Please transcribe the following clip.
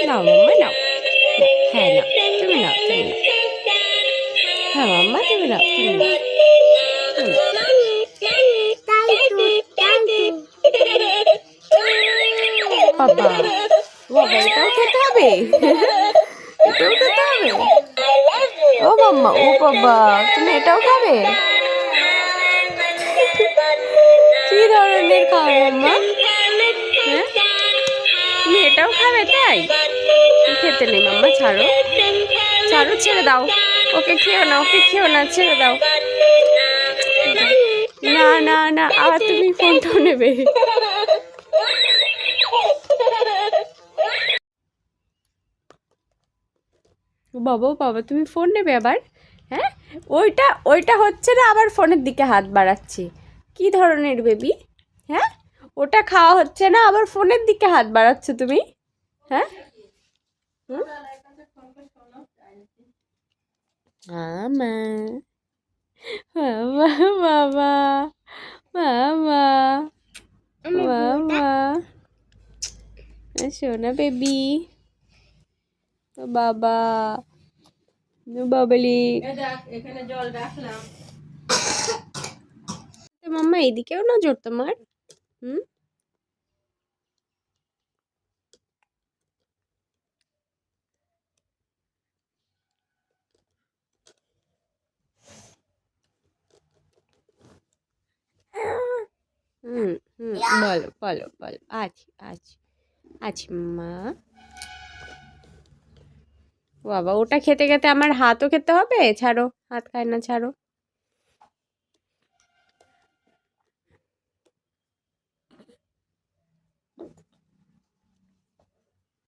নাও মাম্মা নাও। হ্যাঁ নাও, তুমি নাও, তুমি নাও। হ্যাঁ মাম্মা তুমি নাও, তুমি নাও। বাবা, বাবা এটাও খেতে হবে? এটাও খেতে হবে? ও মাম্মা, ও বাবা, তুমি এটাও খাবে? কি ধরনের খাও মাম্মা? হ্যাঁ, তুমি এটাও খাবে তাই? খেতে নেই মাম্মা, ছাড়ো ছাড়ো, ছেড়ে দাও। ওকে খেও না, ওকে খেও না, ছেড়ে দাও। না না না, আবার তুমি ফোনটাও নেবে। বাবা বাবা, তুমি ফোন নেবে আবার? হ্যাঁ, ওইটা ওইটা হচ্ছে না, আবার ফোনের দিকে হাত বাড়াচ্ছে। কি ধরনের বেবি? হ্যাঁ, ওটা খাওয়া হচ্ছে না, আবার ফোনের দিকে হাত বাড়াচ্ছ তুমি? হ্যাঁ, মামা, মামা, বাবা, মামা, মামা, সোনা বেবি, বাবা, বাবলি। এখানে জল রাখলাম। মাম্মা এইদিকেও নজর তোমার? হুম, হুম হুম, বলো বলো বলো। আছি আছি আছি মা। বাবা, ওটা খেতে খেতে আমার হাতও খেতে হবে? ছাড়ো, হাত খায় না, ছাড়ো।